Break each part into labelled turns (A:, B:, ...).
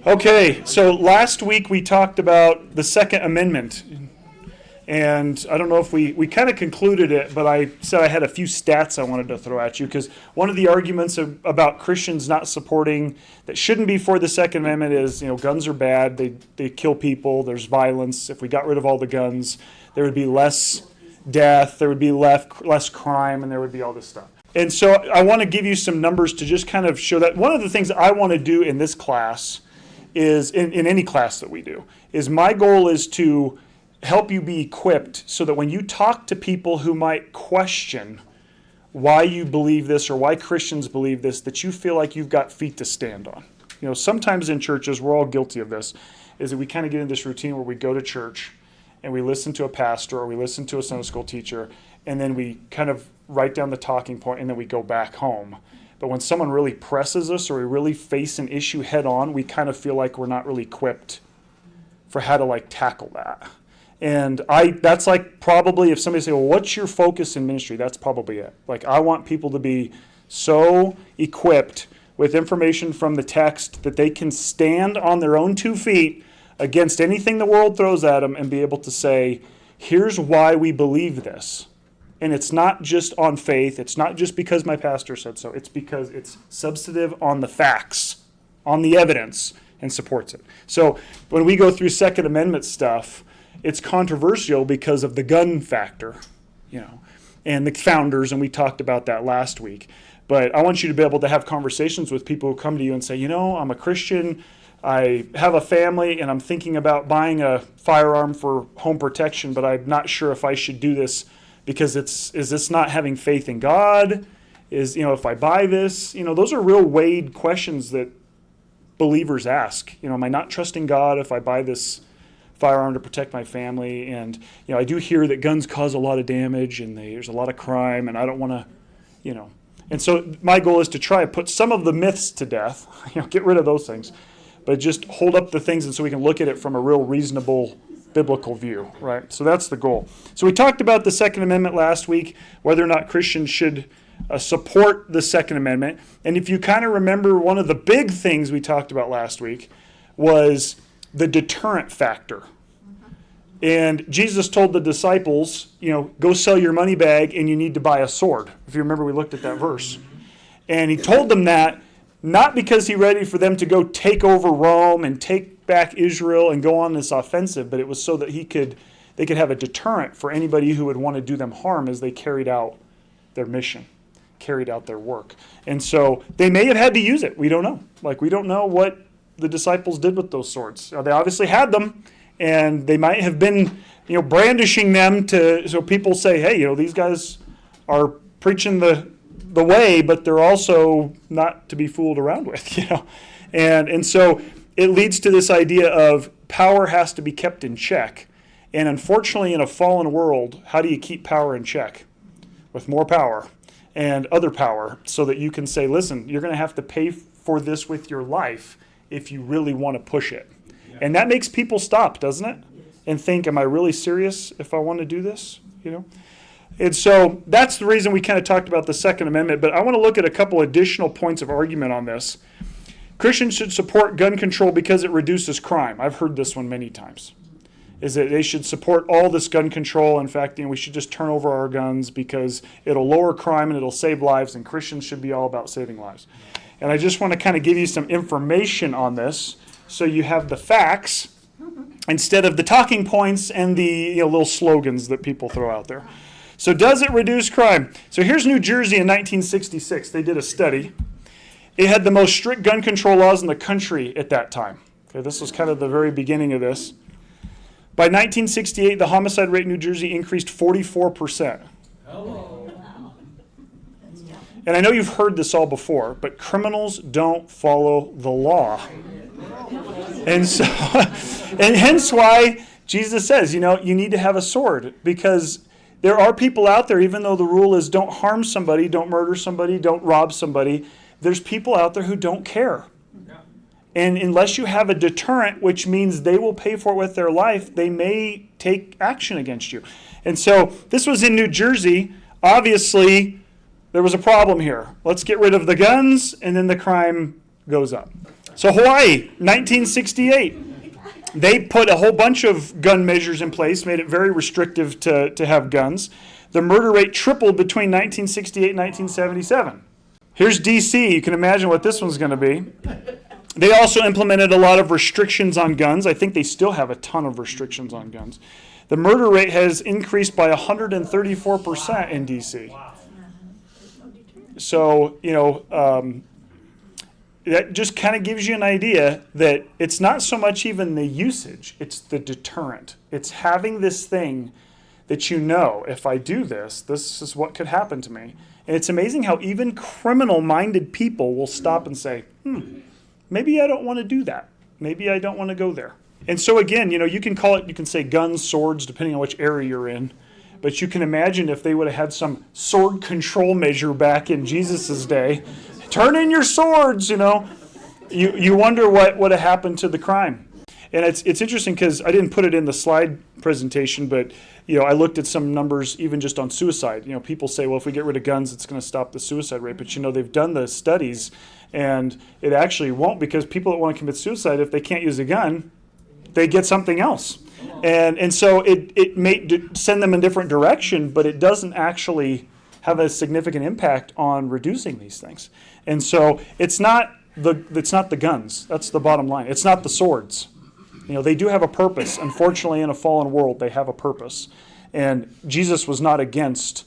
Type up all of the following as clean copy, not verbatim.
A: Okay, so last week we talked about the Second Amendment. And I don't know if we kind of concluded it, but I said I had a few stats I wanted to throw at you, because one of the arguments about Christians not supporting, that shouldn't be for the Second Amendment is, guns are bad, they kill people, there's violence. If we got rid of all the guns, there would be less death, there would be less crime, and there would be all this stuff. And so I want to give you some numbers to just kind of show that. One of the things I want to do in this class is, in any class that we do, is my goal is to help you be equipped so that when you talk to people who might question why you believe this or why Christians believe this, that you feel like you've got feet to stand on. Sometimes in churches, we're all guilty of this, is that we kind of get in this routine where we go to church and we listen to a pastor or we listen to a Sunday school teacher, and then we kind of write down the talking point and then we go back home. But when someone really presses us or we really face an issue head on, we kind of feel like we're not really equipped for how to tackle that. And that's probably, if somebody say, well, what's your focus in ministry? That's probably it. I want people to be so equipped with information from the text that they can stand on their own 2 feet against anything the world throws at them and be able to say, here's why we believe this. And it's not just on faith. It's not just because my pastor said so. It's because it's substantive on the facts, on the evidence, and supports it. So when we go through Second Amendment stuff, it's controversial because of the gun factor, and the founders, and we talked about that last week. But I want you to be able to have conversations with people who come to you and say, I'm a Christian, I have a family, and I'm thinking about buying a firearm for home protection, but I'm not sure if I should do this because is this not having faith in God? If I buy this, those are real weighed questions that believers ask. Am I not trusting God if I buy this firearm to protect my family? And I do hear that guns cause a lot of damage and there's a lot of crime, and I don't want to, And so my goal is to try to put some of the myths to death, get rid of those things, but just hold up the things, and so we can look at it from a real reasonable biblical view, right? So that's the goal. So we talked about the Second Amendment last week, whether or not Christians should support the Second Amendment. And if you kind of remember, one of the big things we talked about last week was the deterrent factor. And Jesus told the disciples, go sell your money bag and you need to buy a sword. If you remember, we looked at that verse. And he told them that not because he ready for them to go take over Rome and take back Israel and go on this offensive, but it was so that they could have a deterrent for anybody who would want to do them harm as they carried out their mission, carried out their work. And so they may have had to use it. We don't know. We don't know what the disciples did with those swords. They obviously had them, and they might have been, brandishing them so people say, hey, these guys are preaching the way, but they're also not to be fooled around with, And so it leads to this idea of power has to be kept in check. And unfortunately, in a fallen world, how do you keep power in check? With more power and other power, so that you can say, listen, you're going to have to pay for this with your life if you really want to push it. Yeah. And that makes people stop, doesn't it? And think, am I really serious if I want to do this? And so that's the reason we kind of talked about the Second Amendment. But I want to look at a couple additional points of argument on this. Christians should support gun control because it reduces crime. I've heard this one many times. Is that they should support all this gun control. In fact, we should just turn over our guns because it'll lower crime and it'll save lives, and Christians should be all about saving lives. And I just want to kind of give you some information on this so you have the facts instead of the talking points and the little slogans that people throw out there. So does it reduce crime? So here's New Jersey in 1966. They did a study. It had the most strict gun control laws in the country at that time. Okay, this was kind of the very beginning of this. By 1968, the homicide rate in New Jersey increased 44%. And I know you've heard this all before, but criminals don't follow the law. And so, and hence why Jesus says, you need to have a sword, because there are people out there, even though the rule is don't harm somebody, don't murder somebody, don't rob somebody, there's people out there who don't care. And unless you have a deterrent, which means they will pay for it with their life, they may take action against you. And so this was in New Jersey. Obviously, there was a problem here. Let's get rid of the guns, and then the crime goes up. So Hawaii, 1968. They put a whole bunch of gun measures in place, made it very restrictive to have guns. The murder rate tripled between 1968 and 1977. Here's D.C. You can imagine what this one's going to be. They also implemented a lot of restrictions on guns. I think they still have a ton of restrictions on guns. The murder rate has increased by 134% in D.C. So, that just kind of gives you an idea that it's not so much even the usage, it's the deterrent. It's having this thing that if I do this, this is what could happen to me. And it's amazing how even criminal-minded people will stop and say, maybe I don't want to do that. Maybe I don't want to go there. And so again, you can say guns, swords, depending on which area you're in. But you can imagine if they would have had some sword control measure back in Jesus' day. Turn in your swords, You wonder what would have happened to the crime. And it's interesting because I didn't put it in the slide presentation, but I looked at some numbers even just on suicide. People say, well, if we get rid of guns, it's going to stop the suicide rate. But they've done the studies, and it actually won't, because people that want to commit suicide, if they can't use a gun, they get something else. And so it may send them in a different direction, but it doesn't actually have a significant impact on reducing these things. And so it's not the guns. That's the bottom line. It's not the swords. They do have a purpose. Unfortunately, in a fallen world, they have a purpose. And Jesus was not against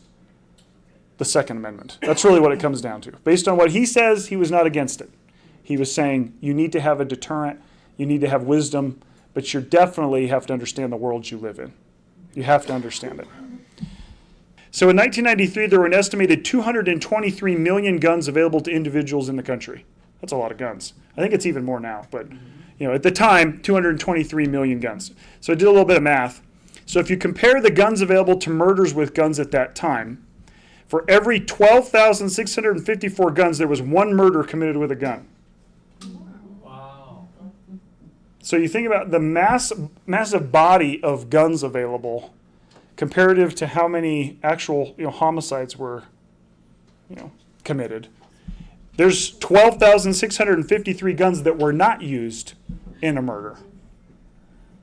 A: the Second Amendment. That's really what it comes down to. Based on what he says, he was not against it. He was saying you need to have a deterrent, you need to have wisdom, but you definitely have to understand the world you live in. You have to understand it. So in 1993, there were an estimated 223 million guns available to individuals in the country. That's a lot of guns. I think it's even more now, but at the time, 223 million guns. So I did a little bit of math. So if you compare the guns available to murders with guns at that time, for every 12,654 guns, there was one murder committed with a gun.
B: Wow.
A: So you think about the massive body of guns available comparative to how many actual homicides were committed. There's 12,653 guns that were not used in a murder.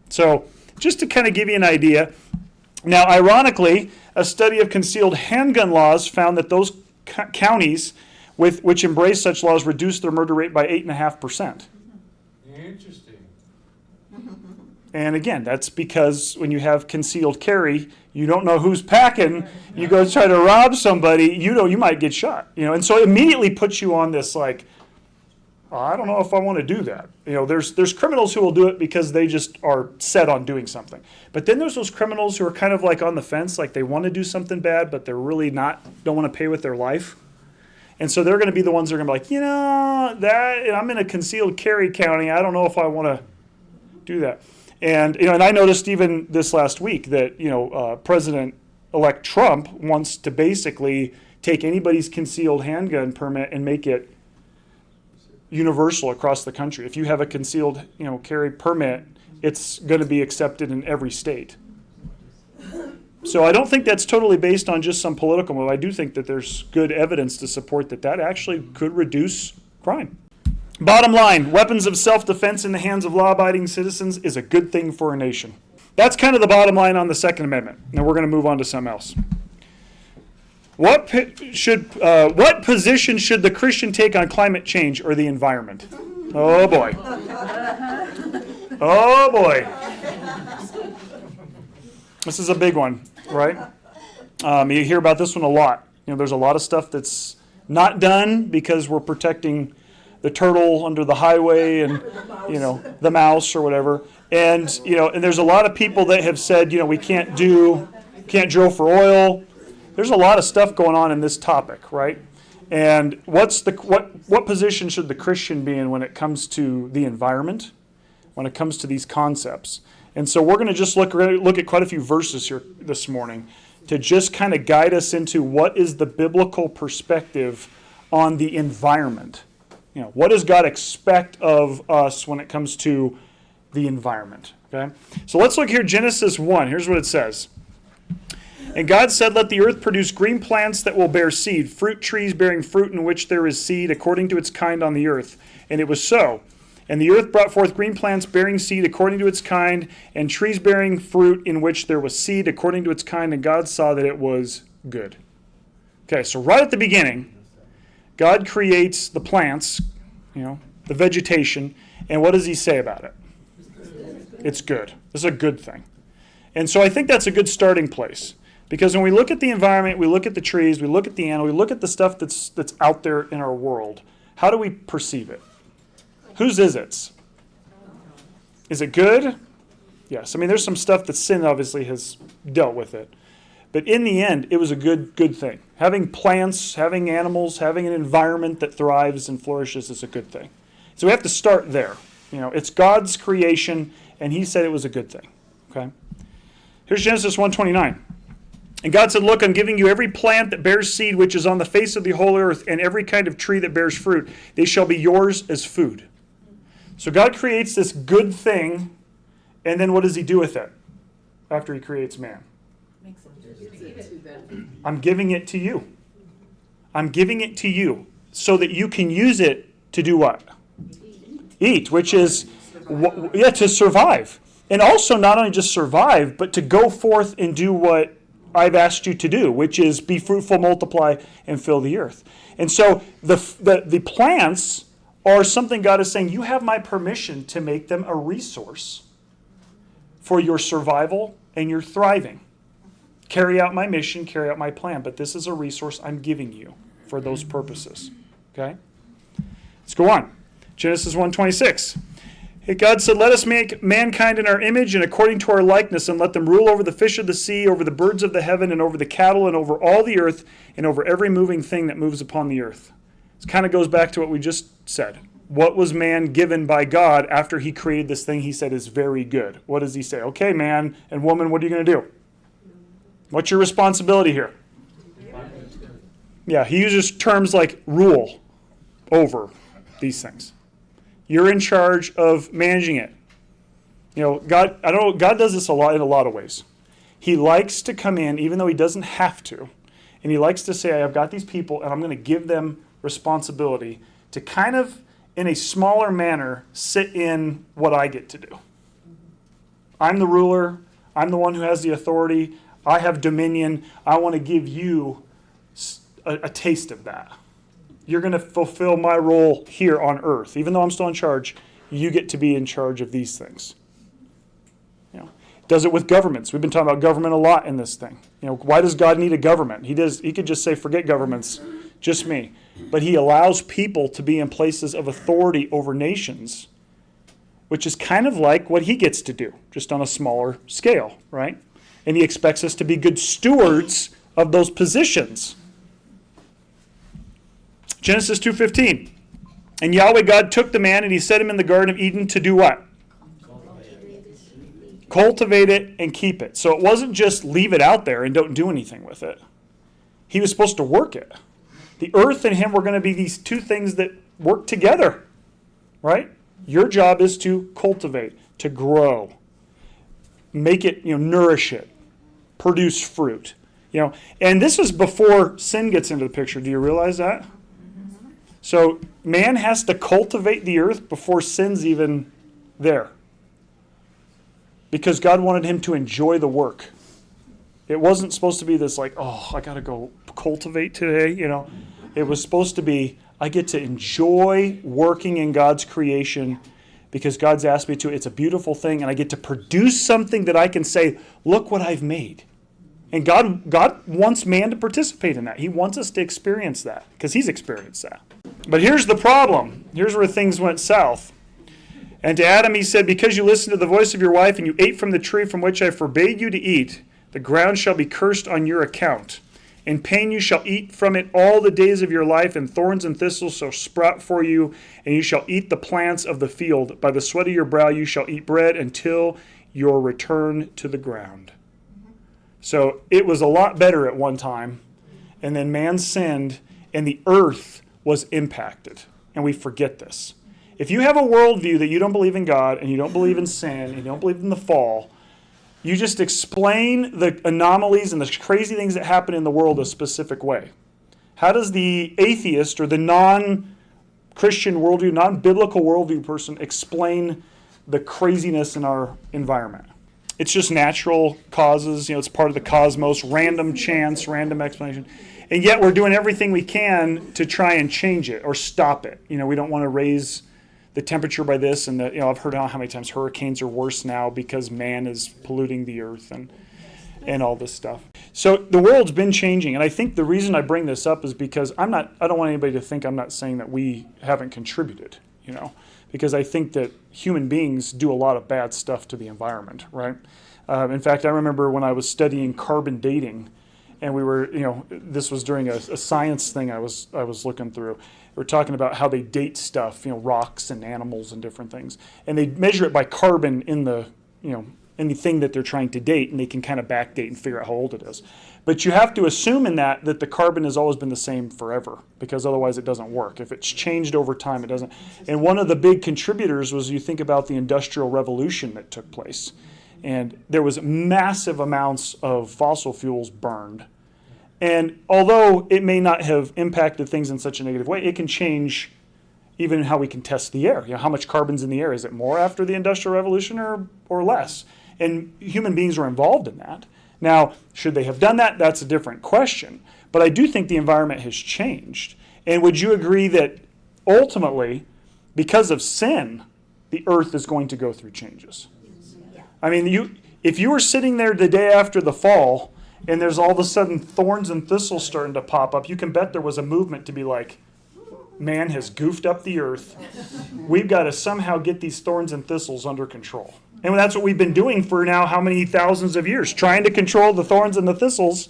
A: So just to kind of give you an idea, now ironically, a study of concealed handgun laws found that those counties which embrace such laws reduced their murder rate by 8.5%.
B: Interesting.
A: And again, that's because when you have concealed carry, you don't know who's packing. You go try to rob somebody, you might get shot. And so it immediately puts you on this I don't know if I want to do that. There's criminals who will do it because they just are set on doing something. But then there's those criminals who are kind of on the fence, they want to do something bad, but they're really don't want to pay with their life. And so they're going to be the ones that are going to be I'm in a concealed carry county. I don't know if I want to do that. And and I noticed even this last week that President-elect Trump wants to basically take anybody's concealed handgun permit and make it universal across the country. If you have a concealed carry permit, it's going to be accepted in every state. So I don't think that's totally based on just some political move. I do think that there's good evidence to support that actually could reduce crime. Bottom line, weapons of self-defense in the hands of law-abiding citizens is a good thing for a nation. That's kind of the bottom line on the Second Amendment. Now we're going to move on to something else. What position should the Christian take on climate change or the environment? Oh boy. Oh boy. This is a big one, right? You hear about this one a lot. There's a lot of stuff that's not done because we're protecting the turtle under the highway and, the mouse or whatever. And, and there's a lot of people that have said, we can't drill for oil. There's a lot of stuff going on in this topic, right? And what position should the Christian be in when it comes to the environment, when it comes to these concepts? And so we're going to just look at quite a few verses here this morning to just kind of guide us into what is the biblical perspective on the environment. What does God expect of us when it comes to the environment? Okay? So let's look here, Genesis 1. Here's what it says. And God said, let the earth produce green plants that will bear seed, fruit trees bearing fruit in which there is seed, according to its kind on the earth. And it was so. And the earth brought forth green plants bearing seed according to its kind, and trees bearing fruit in which there was seed according to its kind, and God saw that it was good. Okay, so right at the beginning, God creates the plants, the vegetation, and what does he say about it? It's good. This is a good thing. And so I think that's a good starting place. Because when we look at the environment, we look at the trees, we look at the animal, we look at the stuff that's out there in our world, how do we perceive it? Whose is it? Is it good? Yes. I mean, there's some stuff that sin obviously has dealt with it. But in the end, it was a good thing. Having plants, having animals, having an environment that thrives and flourishes is a good thing. So we have to start there. It's God's creation, and he said it was a good thing. Okay? Here's Genesis 1:29. And God said, look, I'm giving you every plant that bears seed which is on the face of the whole earth, and every kind of tree that bears fruit. They shall be yours as food. So God creates this good thing, and then what does he do with it after he creates man? I'm giving it to you. I'm giving it to you so that you can use it to do what? Eat, which is, to survive. And also not only just survive, but to go forth and do what I've asked you to do, which is be fruitful, multiply, and fill the earth. And so the plants are something God is saying, you have my permission to make them a resource for your survival and your thriving. Carry out my mission, carry out my plan, but this is a resource I'm giving you for those purposes. Okay? Let's go on. Genesis 1:26. God said, let us make mankind in our image and according to our likeness, and let them rule over the fish of the sea, over the birds of the heaven, and over the cattle, and over all the earth, and over every moving thing that moves upon the earth. This kind of goes back to what we just said. What was man given by God after he created this thing he said is very good? What does he say? Okay, man and woman, what are you going to do? What's your responsibility here? Yeah, he uses terms like rule over these things. You're in charge of managing it. God does this in a lot of ways. He likes to come in, even though he doesn't have to, and he likes to say, I've got these people, and I'm going to give them responsibility to kind of, in a smaller manner, sit in what I get to do. I'm the ruler. I'm the one who has the authority. I have dominion. I want to give you a taste of that. You're going to fulfill my role here on earth. Even though I'm still in charge, you get to be in charge of these things. Does it with governments. We've been talking about government a lot in this thing. Why does God need a government? He could just say, forget governments, just me. But he allows people to be in places of authority over nations, which is kind of like what he gets to do, just on a smaller scale, right? And he expects us to be good stewards of those positions. Genesis 2:15. And Yahweh God took the man and he set him in the Garden of Eden to do what? Cultivate it and keep it. So it wasn't just leave it out there and don't do anything with it. He was supposed to work it. The earth and him were going to be these two things that work together, right? Your job is to cultivate, to grow, make it, nourish it, produce fruit. And this is before sin gets into the picture. Do you realize that? So man has to cultivate the earth before sin's even there. Because God wanted him to enjoy the work. It wasn't supposed to be this I got to go cultivate today, It was supposed to be, I get to enjoy working in God's creation because God's asked me to. It's a beautiful thing, and I get to produce something that I can say, look what I've made. And God wants man to participate in that. He wants us to experience that because he's experienced that. But here's the problem. Here's where things went south. And to Adam he said, because you listened to the voice of your wife and you ate from the tree from which I forbade you to eat, the ground shall be cursed on your account. In pain you shall eat from it all the days of your life, and thorns and thistles shall sprout for you, and you shall eat the plants of the field. By the sweat of your brow you shall eat bread until your return to the ground. So it was a lot better at one time, and then man sinned, and the earth was impacted. And we forget this. If you have a worldview that you don't believe in God, and you don't believe in sin, and you don't believe in the fall, you just explain the anomalies and the crazy things that happen in the world a specific way. How does the atheist or the non-Christian non-Christian worldview, non-biblical worldview person explain the craziness in our environment? It's just natural causes, it's part of the cosmos, random chance, random explanation. And yet we're doing everything we can to try and change it or stop it. We don't want to raise the temperature by this, and I've heard how many times hurricanes are worse now because man is polluting the earth and all this stuff. So the world's been changing, and I think the reason I bring this up is because I don't want anybody to think I'm not saying that we haven't contributed, because I think that human beings do a lot of bad stuff to the environment, right? In fact, I remember when I was studying carbon dating, and we were, this was during a science thing I was looking through. We're talking about how they date stuff, rocks and animals and different things, and they measure it by carbon in the thing that they're trying to date, and they can kind of backdate and figure out how old it is. But you have to assume in that the carbon has always been the same forever, because otherwise it doesn't work. If it's changed over time, it doesn't. And one of the big contributors was, you think about the Industrial Revolution that took place, and there was massive amounts of fossil fuels burned. And although it may not have impacted things in such a negative way, it can change even how we can test the air. How much carbon's in the air? Is it more after the Industrial Revolution or less? And human beings were involved in that. Now, should they have done that? That's a different question. But I do think the environment has changed. And would you agree that ultimately, because of sin, the earth is going to go through changes? I mean, if you were sitting there the day after the fall, and there's all of a sudden thorns and thistles starting to pop up, you can bet there was a movement to be like, man has goofed up the earth. We've got to somehow get these thorns and thistles under control. And that's what we've been doing for now how many thousands of years, trying to control the thorns and the thistles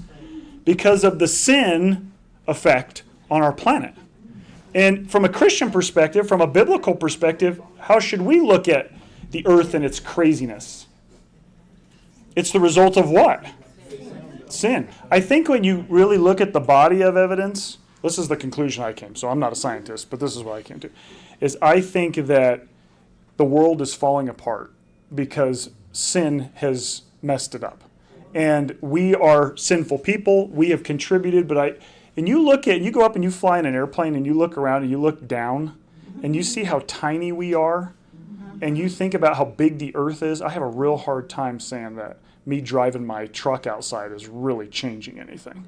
A: because of the sin effect on our planet. And from a Christian perspective, from a biblical perspective, how should we look at the earth and its craziness? It's the result of what? Sin. I think when you really look at the body of evidence, this is the conclusion I came, so I'm not a scientist, but this is what I came to, is I think that the world is falling apart because sin has messed it up. And we are sinful people. We have contributed, and you go up and you fly in an airplane and you look around and you look down and you see how tiny we are and you think about how big the earth is. I have a real hard time saying that me driving my truck outside is really changing anything.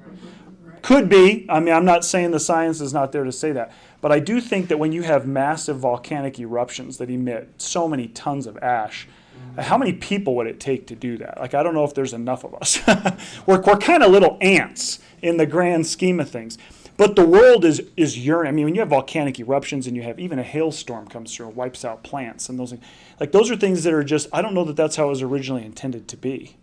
A: Could be. I mean, I'm not saying the science is not there to say that. But I do think that when you have massive volcanic eruptions that emit so many tons of ash, how many people would it take to do that? I don't know if there's enough of us. We're kind of little ants in the grand scheme of things. But the world is yearning. I mean, when you have volcanic eruptions and you have even a hailstorm comes through and wipes out plants and those things, those are things that are just, I don't know that that's how it was originally intended to be.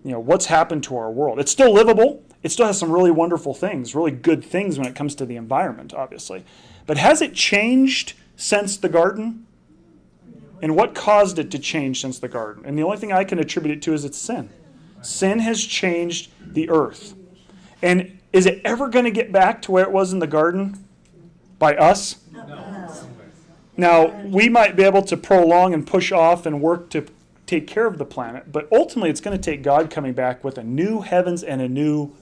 A: What's happened to our world? It's still livable. It still has some really wonderful things, really good things when it comes to the environment, obviously. But has it changed since the garden? And what caused it to change since the garden? And the only thing I can attribute it to is it's sin. Sin has changed the earth. And is it ever going to get back to where it was in the garden? By us?
B: No.
A: Now, we might be able to prolong and push off and work to take care of the planet, but ultimately it's going to take God coming back with a new heavens and a new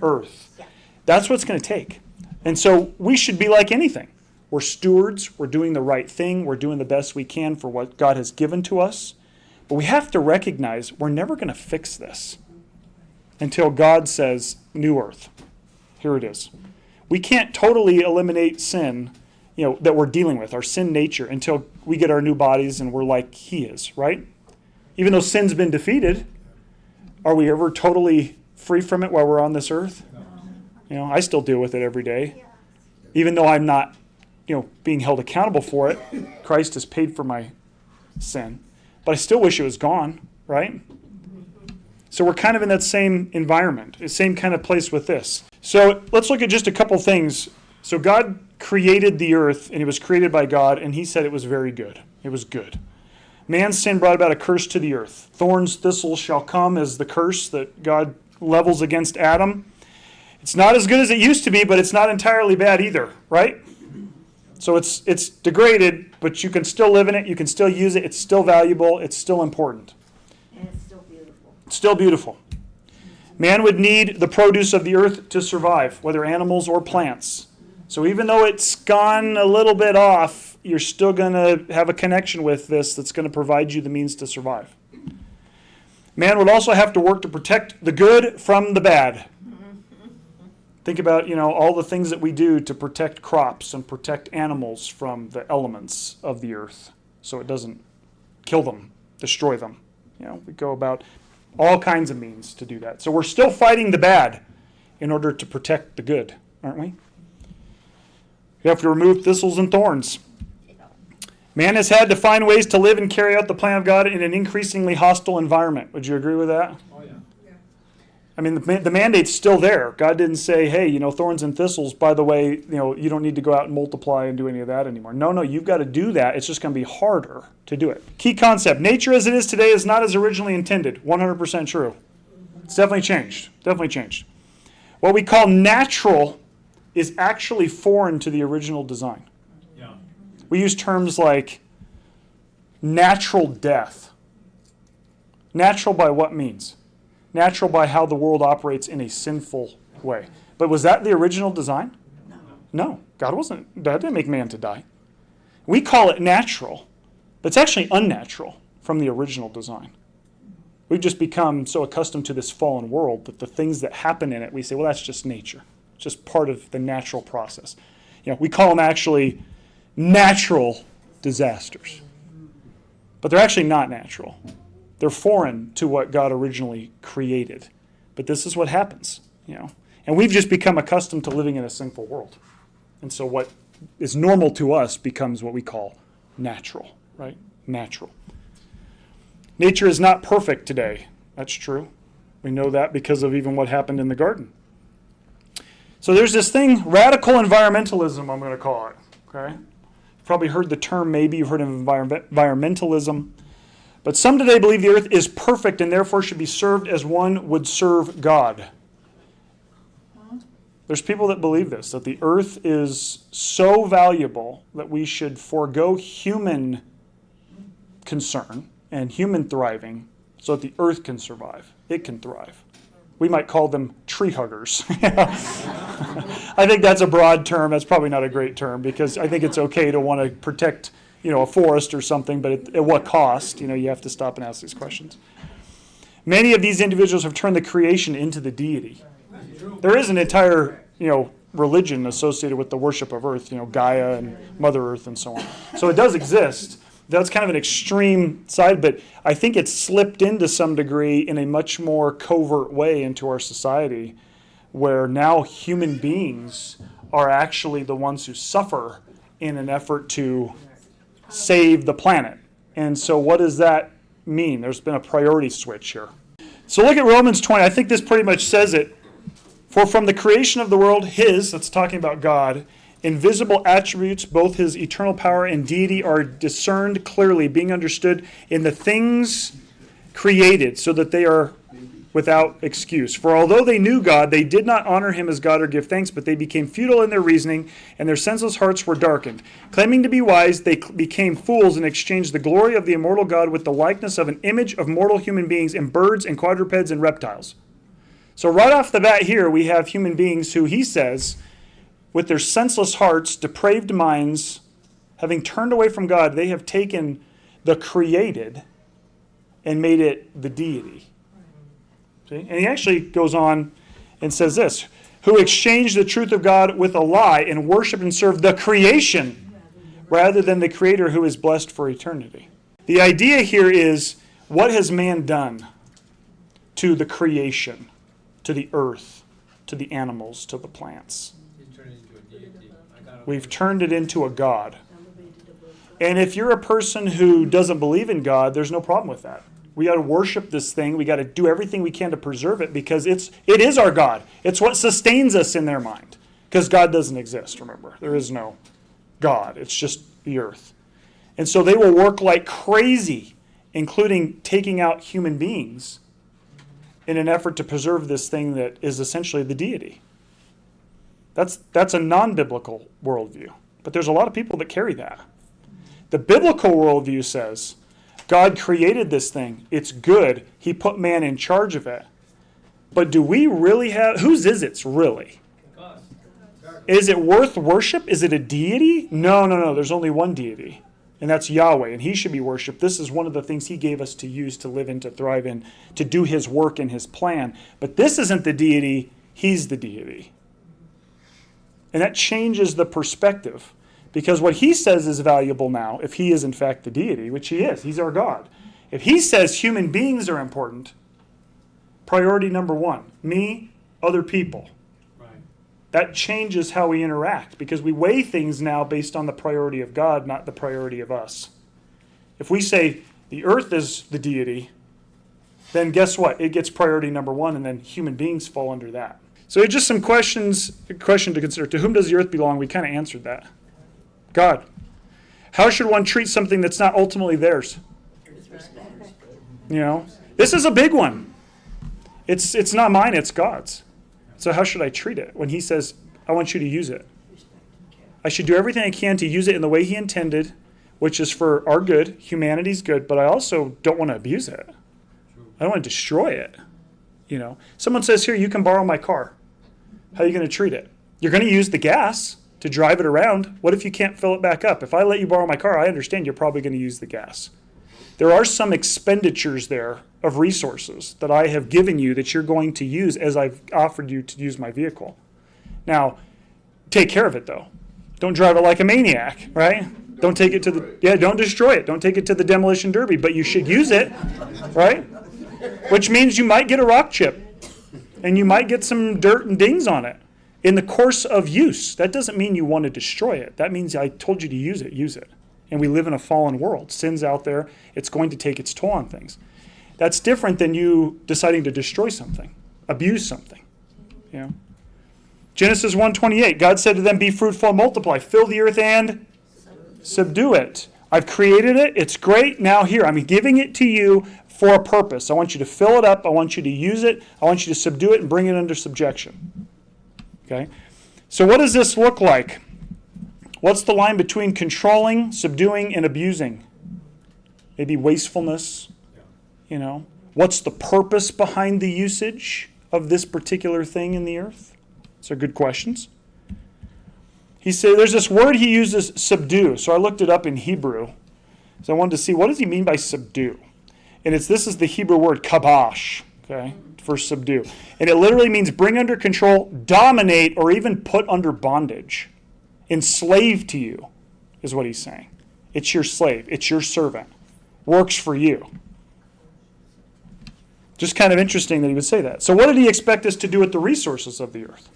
A: earth. That's what it's going to take. And so we should be like anything. We're stewards. We're doing the right thing. We're doing the best we can for what God has given to us. But we have to recognize we're never going to fix this until God says, new earth. Here it is. We can't totally eliminate sin, that we're dealing with, our sin nature, until we get our new bodies and we're like He is, right? Even though sin's been defeated, are we ever totally free from it while we're on this earth? I still deal with it every day. Even though I'm not, being held accountable for it, Christ has paid for my sin. But I still wish it was gone, right? So we're kind of in that same environment, the same kind of place with this. So let's look at just a couple things. So God created the earth, and it was created by God, and He said it was very good. It was good. Man's sin brought about a curse to the earth. Thorns, thistles shall come as the curse that God levels against Adam. It's not as good as it used to be, but it's not entirely bad either, right? So it's degraded, but you can still live in it. You can still use it. It's still valuable. It's still important.
C: And it's still beautiful.
A: It's still beautiful. Man would need the produce of the earth to survive, whether animals or plants. So even though it's gone a little bit off, you're still going to have a connection with this that's going to provide you the means to survive. Man would also have to work to protect the good from the bad. Think about, all the things that we do to protect crops and protect animals from the elements of the earth so it doesn't kill them, destroy them. We go about all kinds of means to do that. So we're still fighting the bad in order to protect the good, aren't we? We have to remove thistles and thorns. Man has had to find ways to live and carry out the plan of God in an increasingly hostile environment. Would you agree with that?
B: Oh, yeah.
A: I mean, the mandate's still there. God didn't say, hey, thorns and thistles, by the way, you don't need to go out and multiply and do any of that anymore. No, you've got to do that. It's just going to be harder to do it. Key concept, nature as it is today is not as originally intended. 100% true. It's definitely changed. What we call natural is actually foreign to the original design.
B: Yeah.
A: We use terms like natural death. Natural by what means? Natural by how the world operates in a sinful way. But was that the original design? No. God didn't make man to die. We call it natural, but it's actually unnatural from the original design. We've just become so accustomed to this fallen world that the things that happen in it, we say, well, that's just nature. It's just part of the natural process. We call them actually natural disasters. But they're actually not natural. They're foreign to what God originally created. But this is what happens, And we've just become accustomed to living in a sinful world. And so what is normal to us becomes what we call natural, right? Natural. Nature is not perfect today. That's true. We know that because of even what happened in the garden. So there's this thing, radical environmentalism, I'm going to call it. Okay? You've probably heard the term, maybe you've heard of environmentalism. But some today believe the earth is perfect and therefore should be served as one would serve God. There's people that believe this, that the earth is so valuable that we should forego human concern and human thriving so that the earth can survive. It can thrive. We might call them tree huggers. I think that's a broad term. That's probably not a great term because I think it's okay to want to protect a forest or something, but at what cost? You have to stop and ask these questions. Many of these individuals have turned the creation into the deity. There is an entire, religion associated with the worship of earth, Gaia and Mother Earth and so on. So it does exist. That's kind of an extreme side, but I think it's slipped into some degree in a much more covert way into our society, where now human beings are actually the ones who suffer in an effort to save the planet. And so what does that mean? There's been a priority switch here. So look at Romans 20. I think this pretty much says it. For from the creation of the world, that's talking about God, invisible attributes, both his eternal power and deity, are discerned clearly, being understood in the things created, so that they are without excuse. For although they knew God, they did not honor him as God or give thanks, but they became futile in their reasoning, and their senseless hearts were darkened. Claiming to be wise, they became fools and exchanged the glory of the immortal God with the likeness of an image of mortal human beings and birds and quadrupeds and reptiles. So right off the bat here, we have human beings who, he says, with their senseless hearts, depraved minds, having turned away from God, they have taken the created and made it the deity. See? And he actually goes on and says this, who exchanged the truth of God with a lie and worship and serve the creation rather than the Creator who is blessed for eternity. The idea here is, what has man done to the creation, to the earth, to the animals, to the plants?
B: He's turned into a deity.
A: We've turned it into a god. And if you're a person who doesn't believe in God, there's no problem with that. We got to worship this thing. We got to do everything we can to preserve it because it is our God. It's what sustains us in their mind. Because God doesn't exist, remember. There is no God. It's just the earth. And so they will work like crazy, including taking out human beings in an effort to preserve this thing that is essentially the deity. That's a non-biblical worldview. But there's a lot of people that carry that. The biblical worldview says, God created this thing. It's good. He put man in charge of it. But do we really have... Whose is it really?
B: God.
A: Is it worth worship? Is it a deity? No. There's only one deity, and that's Yahweh, and he should be worshipped. This is one of the things he gave us to use, to live in, to thrive in, to do his work and his plan. But this isn't the deity, he's the deity. And that changes the perspective, because what he says is valuable now, if he is in fact the deity, which he is, he's our God. If he says human beings are important, priority number one, me, other people. That changes how we interact, because we weigh things now based on the priority of God, not the priority of us. If we say the earth is the deity, then guess what? It gets priority number one, and then human beings fall under that. So just some questions, a question to consider. To whom does the earth belong? We kind of answered that. God. How should one treat something that's not ultimately theirs? This is a big one. It's not mine, it's God's. So how should I treat it when he says, I want you to use it? I should do everything I can to use it in the way he intended, which is for our good, humanity's good, but I also don't want to abuse it. I don't want to destroy it. Someone says, here, you can borrow my car. How are you going to treat it? You're going to use the gas to drive it around. What if you can't fill it back up? If I let you borrow my car, I understand you're probably going to use the gas. There are some expenditures there of resources that I have given you that you're going to use as I've offered you to use my vehicle. Now, take care of it though. Don't drive it like a maniac, right? Don't take it to don't destroy it. Don't take it to the demolition derby, but you should use it, right? Which means you might get a rock chip and you might get some dirt and dings on it in the course of use. That doesn't mean you want to destroy it. That means I told you to use it. And we live in a fallen world. Sin's out there. It's going to take its toll on things. That's different than you deciding to destroy something, abuse something. Genesis 1:28, God said to them, be fruitful and multiply, fill the earth and subdue it. I've created it. It's great. Now here, I'm giving it to you for a purpose. I want you to fill it up. I want you to use it. I want you to subdue it and bring it under subjection. Okay? So what does this look like? What's the line between controlling, subduing, and abusing? Maybe wastefulness. What's the purpose behind the usage of this particular thing in the earth? These are good questions. He said there's this word he uses, subdue. So I looked it up in Hebrew. So I wanted to see, what does he mean by subdue? And this is the Hebrew word kabash, okay, for subdue. And it literally means bring under control, dominate, or even put under bondage. Enslaved to you is what he's saying. It's your slave. It's your servant. Works for you. Just kind of interesting that he would say that. So what did he expect us to do with the resources of the earth?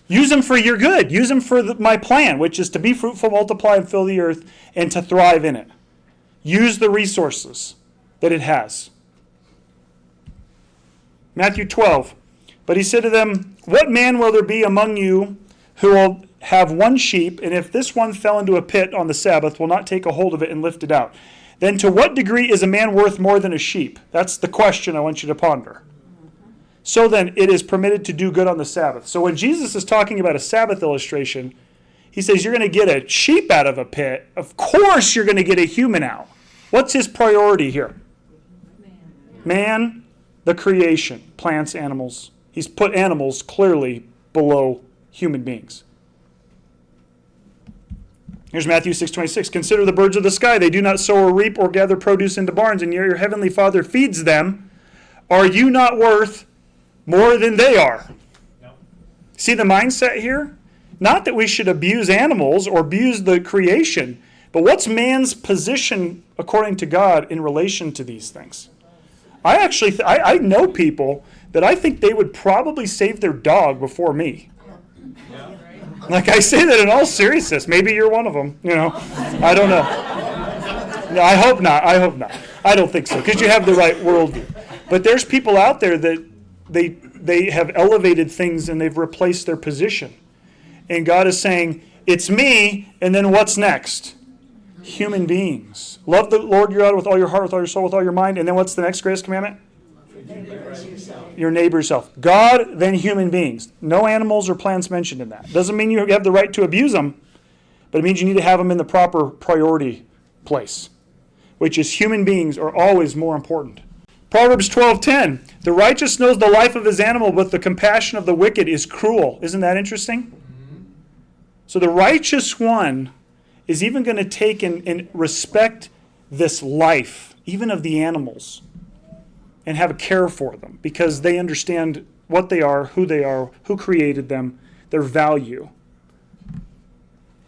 A: Use them for your good. Use them for my plan, which is to be fruitful, multiply, and fill the earth, and to thrive in it. Use the resources that it has. Matthew 12. But he said to them, what man will there be among you who will have one sheep, and if this one fell into a pit on the Sabbath, will not take a hold of it and lift it out? Then to what degree is a man worth more than a sheep? That's the question I want you to ponder. So then, it is permitted to do good on the Sabbath. So when Jesus is talking about a Sabbath illustration, he says you're going to get a sheep out of a pit. Of course you're going to get a human out. What's his priority here? Man, the creation, plants, animals. He's put animals clearly below human beings. Here's Matthew 6:26. Consider the birds of the sky. They do not sow or reap or gather produce into barns, and yet your heavenly Father feeds them. Are you not worth more than they are? No. See the mindset here? Not that we should abuse animals or abuse the creation, but what's man's position according to God in relation to these things? I actually, I know people that I think they would probably save their dog before me. Like, I say that in all seriousness. Maybe you're one of them, I don't know. No, I hope not. I don't think so, because you have the right worldview. But there's people out there that they have elevated things and they've replaced their position. And God is saying, it's me, and then what's next? Human beings. Love the Lord your God with all your heart, with all your soul, with all your mind. And then what's the next greatest commandment? Your neighbor yourself. God, then human beings. No animals or plants mentioned in that. Doesn't mean you have the right to abuse them, but it means you need to have them in the proper priority place, which is human beings are always more important Proverbs 12:10. The righteous knows the life of his animal, but the compassion of the wicked is cruel. Isn't that interesting? So the righteous one is even going to take and respect this life, even of the animals, and have a care for them because they understand what they are, who created them, their value.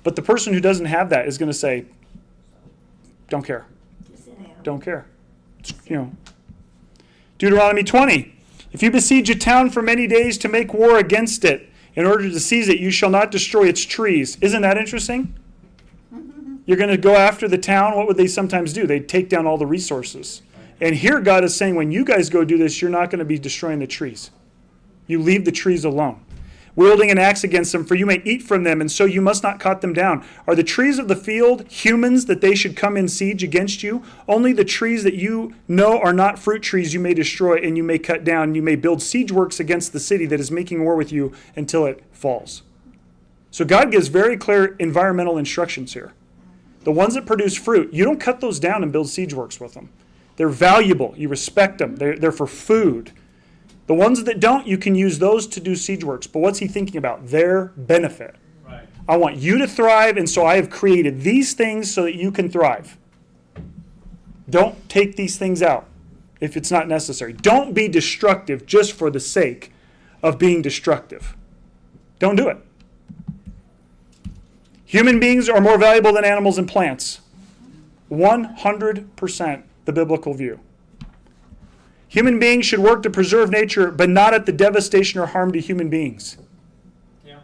A: But the person who doesn't have that is going to say, don't care. Don't care. Deuteronomy 20. If you besiege a town for many days to make war against it, in order to seize it, you shall not destroy its trees. Isn't that interesting? You're going to go after the town. What would they sometimes do? They'd take down all the resources. And here God is saying, when you guys go do this, you're not going to be destroying the trees. You leave the trees alone. Wielding an axe against them, for you may eat from them, and so you must not cut them down. Are the trees of the field humans that they should come in siege against you? Only the trees that you know are not fruit trees you may destroy, and you may cut down. You may build siege works against the city that is making war with you until it falls. So God gives very clear environmental instructions here. The ones that produce fruit, you don't cut those down and build siege works with them. They're valuable. You respect them. They're for food. The ones that don't, you can use those to do siege works. But what's he thinking about? Their benefit.
B: Right.
A: I want you to thrive, and so I have created these things so that you can thrive. Don't take these things out if it's not necessary. Don't be destructive just for the sake of being destructive. Don't do it. Human beings are more valuable than animals and plants. 100% the biblical view. Human beings should work to preserve nature, but not at the devastation or harm to human beings.
B: Yeah.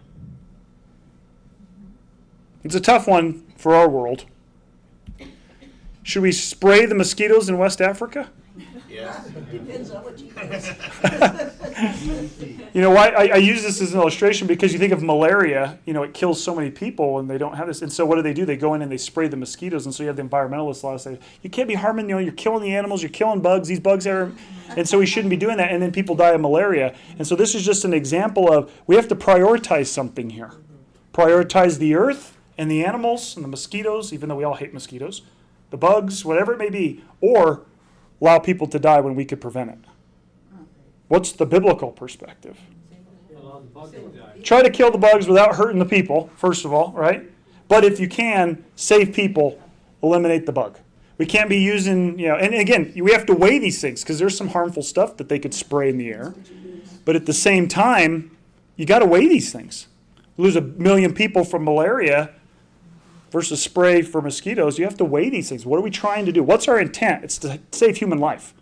A: It's a tough one for our world. Should we spray the mosquitoes in West Africa?
D: Yes.
C: Depends on what you
A: You know why I use this as an illustration because you think of malaria, it kills so many people and they don't have this. And so what do? They go in and they spray the mosquitoes. And so you have the environmentalists a lot say, you can't be harming, you're killing the animals, you're killing bugs, these bugs are, and so we shouldn't be doing that. And then people die of malaria. And so this is just an example of we have to prioritize something here. Prioritize the earth and the animals and the mosquitoes, even though we all hate mosquitoes, the bugs, whatever it may be, or allow people to die when we could prevent it. What's the biblical perspective?
B: Allow the bug to die.
A: Try to kill the bugs without hurting the people, first of all, right? But if you can, save people, eliminate the bug. We can't be using, and again, we have to weigh these things because there's some harmful stuff that they could spray in the air. But at the same time, you got to weigh these things. Lose 1 million people from malaria versus spray for mosquitoes. You have to weigh these things. What are we trying to do? What's our intent? It's to save human life.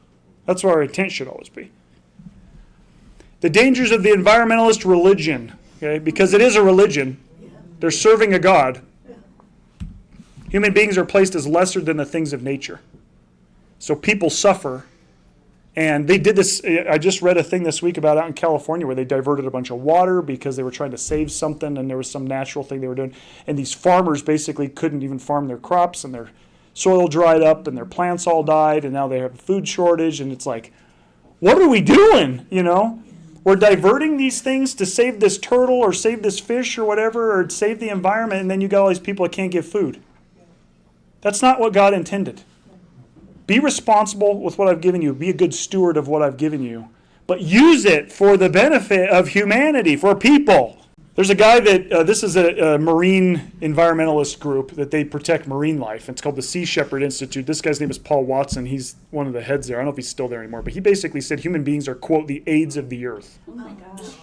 A: That's what our intent should always be. The dangers of the environmentalist religion, okay, because it is a religion. They're serving a God. Human beings are placed as lesser than the things of nature. So people suffer. And they did this, I just read a thing this week about out in California where they diverted a bunch of water because they were trying to save something and there was some natural thing they were doing. And these farmers basically couldn't even farm their crops and their soil dried up and their plants all died and now they have a food shortage. And it's like, what are we doing, We're diverting these things to save this turtle or save this fish or whatever or save the environment, and then you got all these people that can't get food. That's not what God intended. Be responsible with what I've given you. Be a good steward of what I've given you. But use it for the benefit of humanity, for people. There's a guy that, this is a marine environmentalist group that they protect marine life. It's called the Sea Shepherd Institute. This guy's name is Paul Watson. He's one of the heads there. I don't know if he's still there anymore. But he basically said human beings are, quote, the AIDS of the earth.
C: Oh my gosh.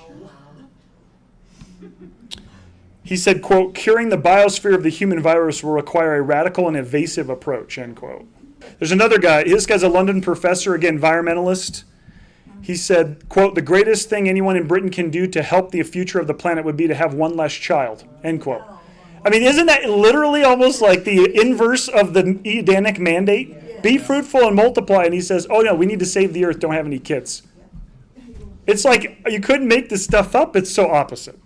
A: He said, quote, curing the biosphere of the human virus will require a radical and evasive approach, end quote. There's another guy. This guy's a London professor, again, environmentalist. He said, quote, the greatest thing anyone in Britain can do to help the future of the planet would be to have one less child, end quote. I mean, isn't that literally almost like the inverse of the Edenic mandate? Be fruitful and multiply. And he says, oh, no, we need to save the earth. Don't have any kids. It's like you couldn't make this stuff up. It's so opposite.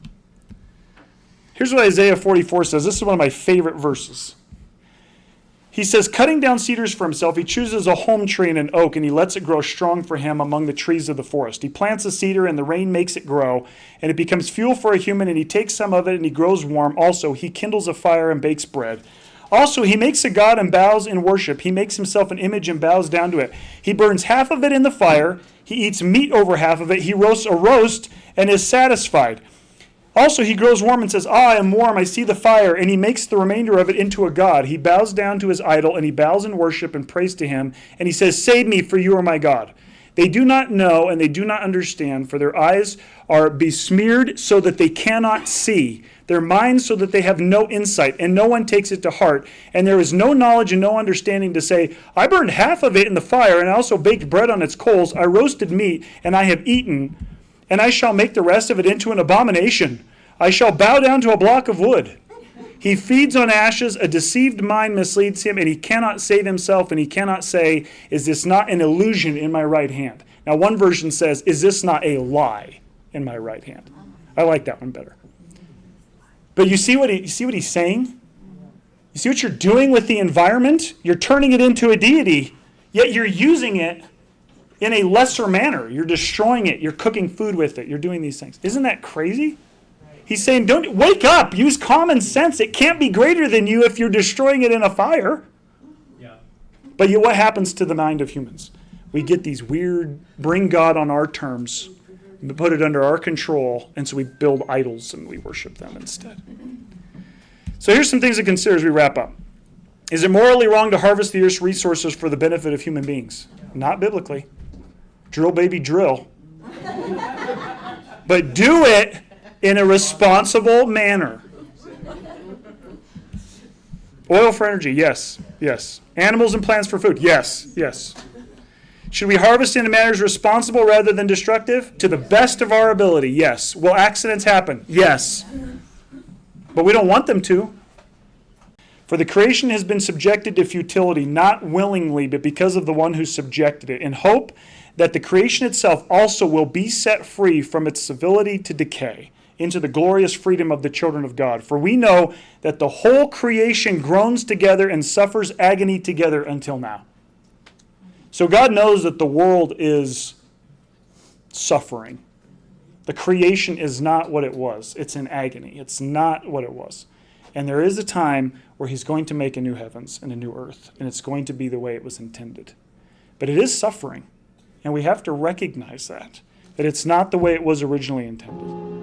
A: Here's what Isaiah 44 says. This is one of my favorite verses. He says, cutting down cedars for himself, he chooses a holm tree and an oak, and he lets it grow strong for him among the trees of the forest. He plants a cedar, and the rain makes it grow, and it becomes fuel for a human, and he takes some of it, and he grows warm. Also, he kindles a fire and bakes bread. Also, he makes a god and bows in worship. He makes himself an image and bows down to it. He burns half of it in the fire. He eats meat over half of it. He roasts a roast and is satisfied. Also, he grows warm and says, I am warm, I see the fire, and he makes the remainder of it into a god. He bows down to his idol, and he bows in worship and praise to him, and he says, Save me, for you are my God. They do not know, and they do not understand, for their eyes are besmeared so that they cannot see, their minds so that they have no insight, and no one takes it to heart. And there is no knowledge and no understanding to say, I burned half of it in the fire, and I also baked bread on its coals. I roasted meat, and I have eaten, and I shall make the rest of it into an abomination. I shall bow down to a block of wood. He feeds on ashes, a deceived mind misleads him, and he cannot save himself, and he cannot say, Is this not an illusion in my right hand? Now, one version says, Is this not a lie in my right hand? I like that one better. But you see what he's saying? You see what you're doing with the environment? You're turning it into a deity, yet you're using it in a lesser manner. You're destroying it. You're cooking food with it. You're doing these things. Isn't that crazy? He's saying, don't wake up. Use common sense. It can't be greater than you if you're destroying it in a fire.
B: Yeah.
A: But yet what happens to the mind of humans? We get these weird, bring God on our terms, put it under our control, and so we build idols and we worship them instead. So here's some things to consider as we wrap up. Is it morally wrong to harvest the earth's resources for the benefit of human beings? Not biblically. Drill, baby, drill. But do it in a responsible manner. Oil for energy, yes, yes. Animals and plants for food, yes, yes. Should we harvest in a manner responsible rather than destructive? To the best of our ability, yes. Will accidents happen? Yes. But we don't want them to. For the creation has been subjected to futility, not willingly, but because of the one who subjected it, in hope that the creation itself also will be set free from its civility to decay, into the glorious freedom of the children of God. For we know that the whole creation groans together and suffers agony together until now. So God knows that the world is suffering. The creation is not what it was. It's in agony. It's not what it was. And there is a time where he's going to make a new heavens and a new earth, and it's going to be the way it was intended. But it is suffering, and we have to recognize that it's not the way it was originally intended.